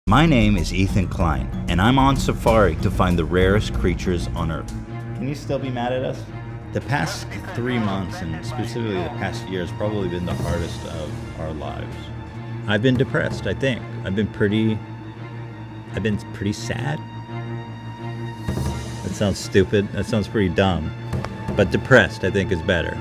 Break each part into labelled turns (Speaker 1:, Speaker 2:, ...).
Speaker 1: My name is Ethan Klein, and I'm on safari to find the rarest creatures on Earth. Can you still be mad at us? The past 3 months, and specifically the past year, has probably been the hardest of our lives. I've been depressed, I think. I've been pretty sad. That sounds stupid. That sounds pretty dumb. But depressed, I think, is better.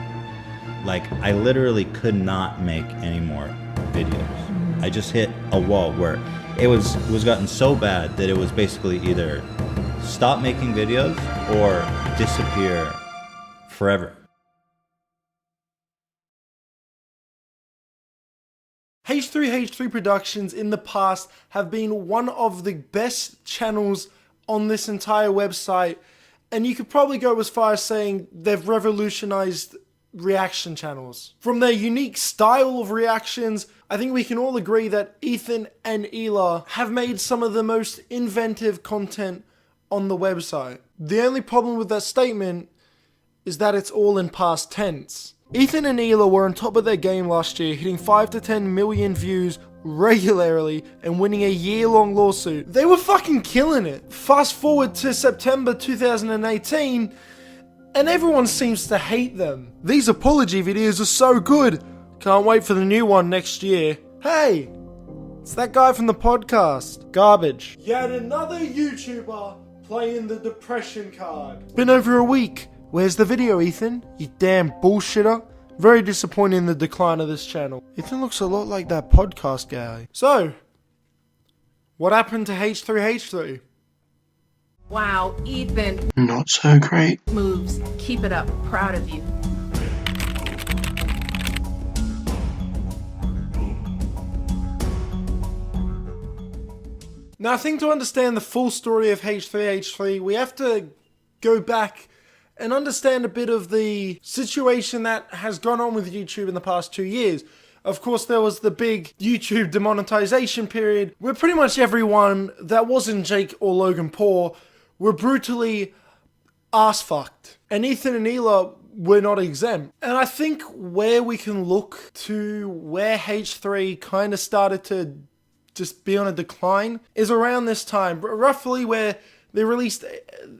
Speaker 1: Like, I literally could not make any more videos. I just hit a wall where it was gotten so bad that it was basically either stop making videos or disappear forever.
Speaker 2: H3H3 Productions in the past have been one of the best channels on this entire website, and you could probably go as far as saying they've revolutionized reaction channels. From their unique style of reactions, I think we can all agree that Ethan and Hila have made some of the most inventive content on the website. The only problem with that statement is that it's all in past tense. Ethan and Hila were on top of their game last year, hitting 5 to 10 million views regularly and winning a year-long lawsuit. They were fucking killing it. Fast forward to September 2018, and everyone seems to hate them. These apology videos are so good. Can't wait for the new one next year. Hey, it's that guy from the podcast. Garbage. Yet another YouTuber playing the depression card. Been over a week. Where's the video, Ethan? You damn bullshitter. Very disappointed in the decline of this channel. Ethan looks a lot like that podcast guy. So, what happened to H3H3?
Speaker 3: Wow, Ethan.
Speaker 4: Not so great.
Speaker 3: Moves. Keep it up. Proud of you.
Speaker 2: Now, I think to understand the full story of H3H3, we have to go back and understand a bit of the situation that has gone on with YouTube in the past 2 years. Of course, there was the big YouTube demonetization period, where pretty much everyone that wasn't Jake or Logan Paul were brutally ass-fucked. And Ethan and Hila were not exempt. And I think where we can look to where H3 kind of started to just be on a decline is around this time, roughly where they released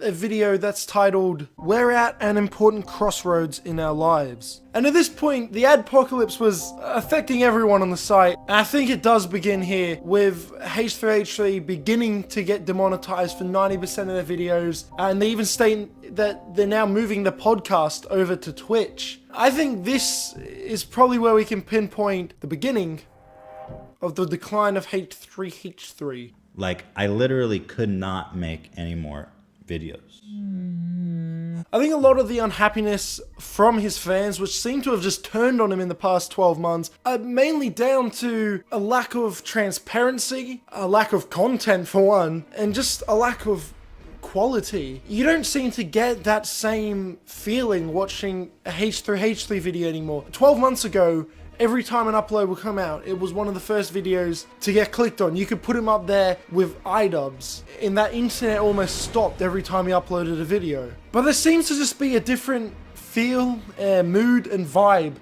Speaker 2: a video that's titled, "We're at an important crossroads in our lives." And at this point, the adpocalypse was affecting everyone on the site. And I think it does begin here with H3H3 beginning to get demonetized for 90% of their videos. And they even state that they're now moving the podcast over to Twitch. I think this is probably where we can pinpoint the beginning of the decline of H3H3.
Speaker 1: Like, I literally could not make any more videos.
Speaker 2: I think a lot of the unhappiness from his fans, which seem to have just turned on him in the past 12 months, are mainly down to a lack of transparency, a lack of content for one, and just a lack of quality. You don't seem to get that same feeling watching a H3H3 video anymore. 12 months ago, every time an upload would come out, it was one of the first videos to get clicked on. You could put him up there with iDubbbz, and that internet almost stopped every time he uploaded a video. But there seems to just be a different feel, mood, and vibe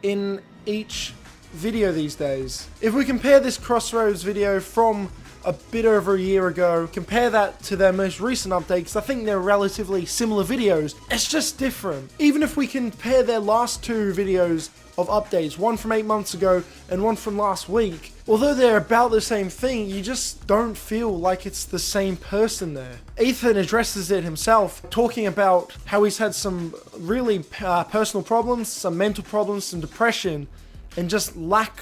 Speaker 2: in each video these days. If we compare this Crossroads video from a bit over a year ago, compare that to their most recent updates, I think they're relatively similar videos. It's just different. Even if we compare their last 2 videos of updates, one from 8 months ago and one from last week, although they're about the same thing, you just don't feel like it's the same person there. Ethan addresses it himself, talking about how he's had some really personal problems, some mental problems, some depression, and just lack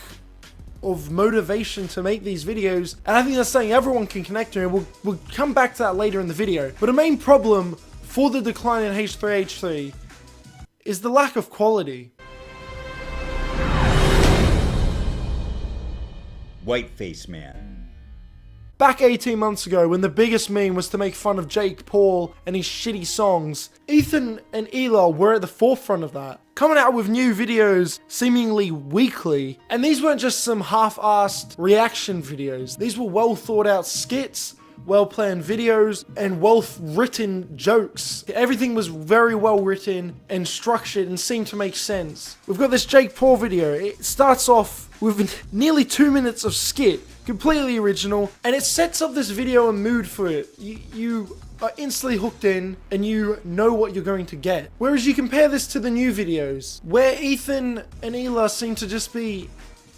Speaker 2: of motivation to make these videos. And I think that's something everyone can connect to, and we'll come back to that later in the video. But a main problem for the decline in H3H3 is the lack of quality.
Speaker 1: Whiteface man.
Speaker 2: Back 18 months ago, when the biggest meme was to make fun of Jake Paul and his shitty songs, Ethan and Hila were at the forefront of that, coming out with new videos seemingly weekly. And these weren't just some half-assed reaction videos. These were well thought out skits, well-planned videos, and well-written jokes. Everything was very well written and structured and seemed to make sense. We've got this Jake Paul video. It starts off with nearly 2 minutes of skit completely original, and it sets up this video and mood for it. You are instantly hooked in, and you know what you're going to get. Whereas you compare this to the new videos, where Ethan and Hila seem to just be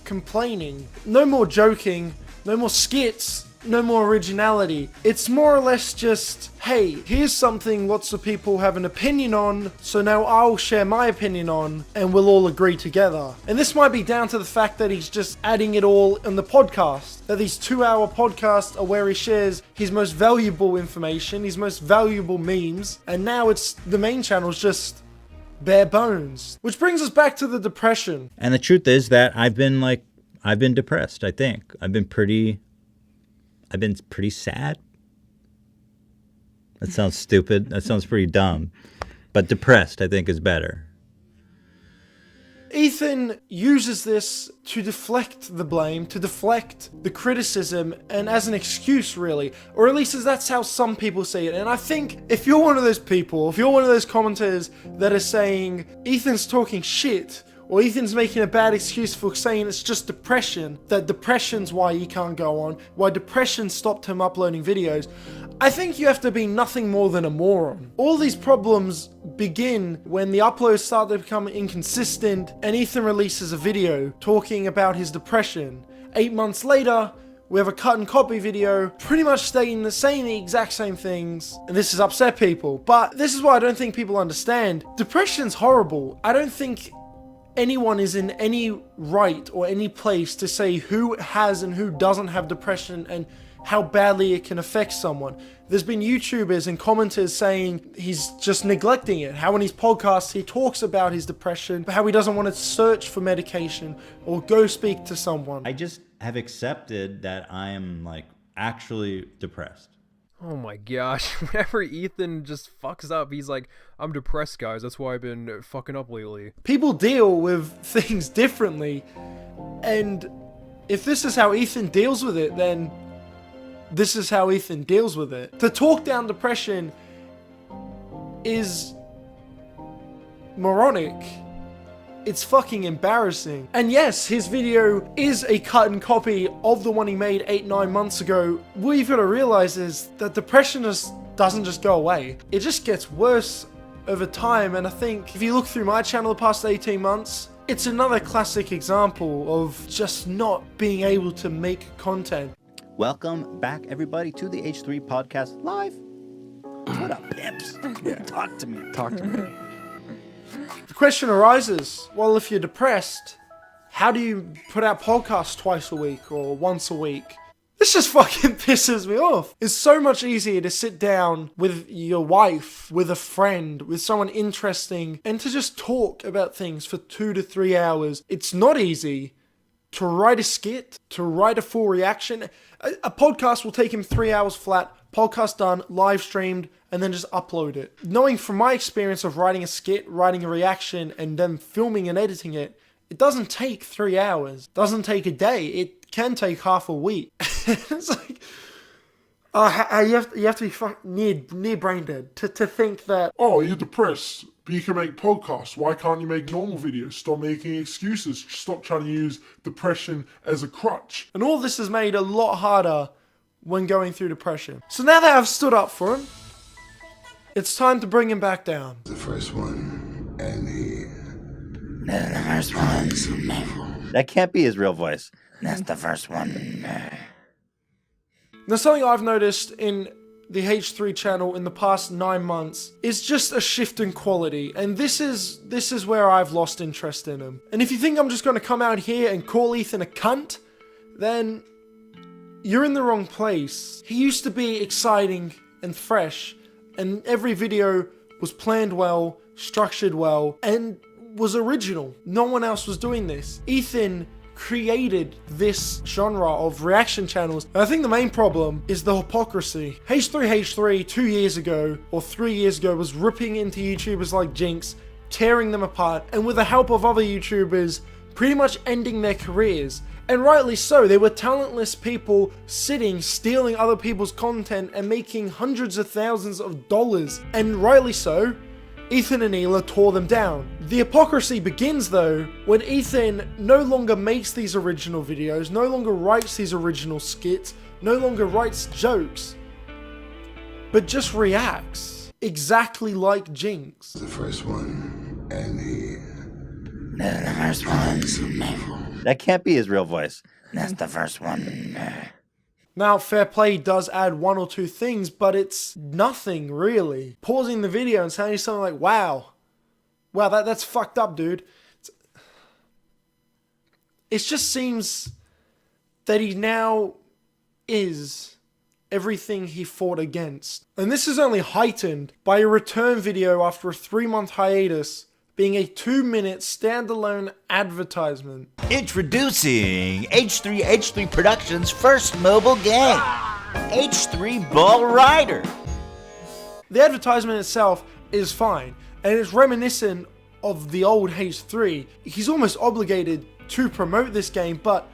Speaker 2: complaining. No more joking, no more skits, no more originality. It's more or less just, hey, here's something lots of people have an opinion on, so now I'll share my opinion on, and we'll all agree together. And this might be down to the fact that he's just adding it all in the podcast. That these 2-hour podcasts are where he shares his most valuable information, his most valuable memes, and now it's the main channel's just bare bones. Which brings us back to the depression.
Speaker 1: And the truth is that I've been depressed, I think. I've been pretty sad. That sounds stupid. That sounds pretty dumb. But depressed, I think, is better.
Speaker 2: Ethan uses this to deflect the blame, to deflect the criticism, and as an excuse, really. Or at least that's how some people see it. And I think if you're one of those people, if you're one of those commenters that are saying, Ethan's talking shit, or Ethan's making a bad excuse for saying it's just depression, that depression's why he can't go on, why depression stopped him uploading videos, I think you have to be nothing more than a moron. All these problems begin when the uploads start to become inconsistent and Ethan releases a video talking about his depression. 8 months later, we have a cut and copy video pretty much saying the exact same things, and this has upset people. But this is why I don't think people understand. Depression's horrible. I don't think anyone is in any right or any place to say who has and who doesn't have depression and how badly it can affect someone. There's been YouTubers and commenters saying he's just neglecting it, how in his podcasts he talks about his depression, but how he doesn't want to search for medication or go speak to someone.
Speaker 1: I just have accepted that I am actually depressed.
Speaker 4: Oh my gosh, whenever Ethan just fucks up, he's like, I'm depressed, guys, that's why I've been fucking up lately.
Speaker 2: People deal with things differently, and if this is how Ethan deals with it, then this is how Ethan deals with it. To talk down depression is moronic. It's fucking embarrassing. And yes, his video is a cut and copy of the one he made 8-9 months ago. What you've got to realize is that depression doesn't just go away. It just gets worse over time. And I think if you look through my channel the past 18 months, it's another classic example of just not being able to make content.
Speaker 1: Welcome back, everybody, to the H3 Podcast Live. What up, pimps? Yeah. Talk to me.
Speaker 2: The question arises, well, if you're depressed, how do you put out podcasts twice a week or once a week? This just fucking pisses me off. It's so much easier to sit down with your wife, with a friend, with someone interesting, and to just talk about things for 2 to 3 hours. It's not easy to write a skit, to write a full reaction. A podcast will take him 3 hours flat, podcast done, live streamed, and then just upload it. Knowing from my experience of writing a skit, writing a reaction, and then filming and editing it, it doesn't take 3 hours. It doesn't take a day. It can take half a week. It's like, you have to be near brain dead to think that,
Speaker 5: oh, you're depressed, but you can make podcasts. Why can't you make normal videos? Stop making excuses. Stop trying to use depression as a crutch.
Speaker 2: And all this is made a lot harder when going through depression. So now that I've stood up for him, it's time to bring him back down.
Speaker 6: The first one, and
Speaker 1: That's the first one. That can't be his real voice. That's the first one.
Speaker 2: Now, something I've noticed in the H3 channel in the past 9 months is just a shift in quality, and this is where I've lost interest in him. And if you think I'm just going to come out here and call Ethan a cunt, then you're in the wrong place. He used to be exciting and fresh, and every video was planned well, structured well, and was original. No one else was doing this. Ethan created this genre of reaction channels. And I think the main problem is the hypocrisy. H3H3 2 years ago, or 3 years ago, was ripping into YouTubers like Jinx, tearing them apart, and with the help of other YouTubers, pretty much ending their careers. And rightly so. They were talentless people sitting, stealing other people's content and making hundreds of thousands of dollars. And rightly so, Ethan and Hila tore them down. The hypocrisy begins though when Ethan no longer makes these original videos, no longer writes these original skits, no longer writes jokes, but just reacts exactly like Jinx.
Speaker 6: The first one, and
Speaker 1: The first one. That can't be his real voice. That's the first one.
Speaker 2: Now, Fair Play does add one or two things, but it's nothing really. Pausing the video and saying something like, wow, that's fucked up, dude. It just seems that he now is everything he fought against. And this is only heightened by a return video after a 3-month hiatus being a 2-minute standalone advertisement.
Speaker 1: Introducing H3H3 Productions' first mobile game, H3 Ball Rider.
Speaker 2: The advertisement itself is fine, and it's reminiscent of the old H3. He's almost obligated to promote this game, but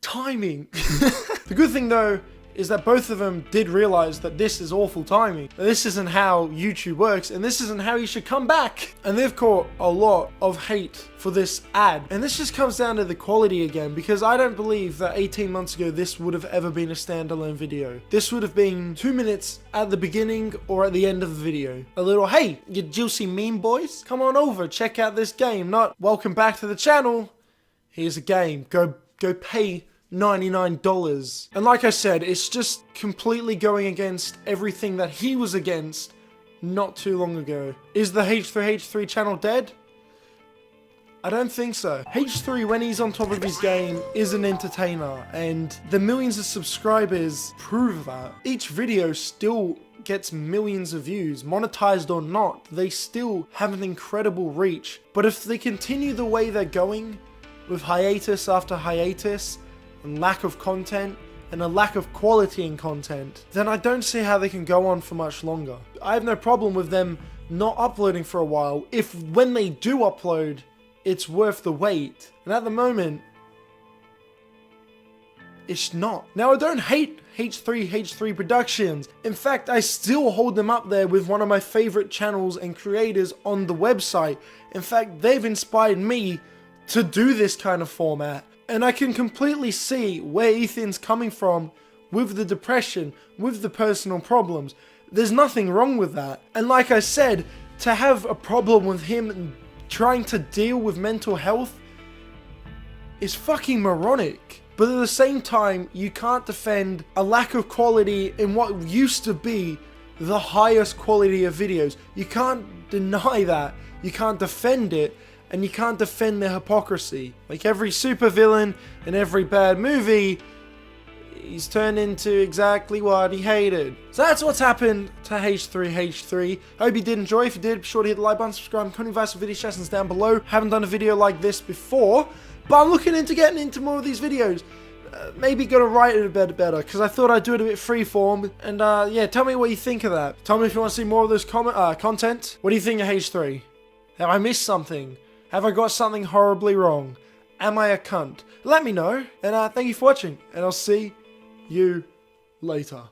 Speaker 2: timing. The good thing though is that both of them did realize that this is awful timing. This isn't how YouTube works, and this isn't how you should come back. And they've caught a lot of hate for this ad. And this just comes down to the quality again, because I don't believe that 18 months ago this would have ever been a standalone video. This would have been 2 minutes at the beginning or at the end of the video. A little, hey, you juicy meme boys, come on over, check out this game. Not, welcome back to the channel, here's a game, go pay $99. And like I said, it's just completely going against everything that he was against not too long ago. Is the H3H3 channel dead? I don't think so. H3, when he's on top of his game, is an entertainer, and the millions of subscribers prove that. Each video still gets millions of views, monetized or not, they still have an incredible reach. But if they continue the way they're going, with hiatus after hiatus, and lack of content, and a lack of quality in content, then I don't see how they can go on for much longer. I have no problem with them not uploading for a while, if when they do upload, it's worth the wait. And at the moment, it's not. Now, I don't hate H3H3 Productions. In fact, I still hold them up there with one of my favorite channels and creators on the website. In fact, they've inspired me to do this kind of format. And I can completely see where Ethan's coming from with the depression, with the personal problems. There's nothing wrong with that. And like I said, to have a problem with him trying to deal with mental health is fucking moronic. But at the same time, you can't defend a lack of quality in what used to be the highest quality of videos. You can't deny that. You can't defend it. And you can't defend their hypocrisy. Like every supervillain in every bad movie, he's turned into exactly what he hated. So that's what's happened to H3H3. I hope you did enjoy. If you did, be sure to hit the like button, subscribe, and comment advice for video suggestions down below. Haven't done a video like this before, but I'm looking into getting into more of these videos. Maybe gonna write it a bit better, because I thought I'd do it a bit freeform. And yeah, tell me what you think of that. Tell me if you want to see more of this content. What do you think of H3? Have I missed something? Have I got something horribly wrong? Am I a cunt? Let me know, and thank you for watching, and I'll see you later.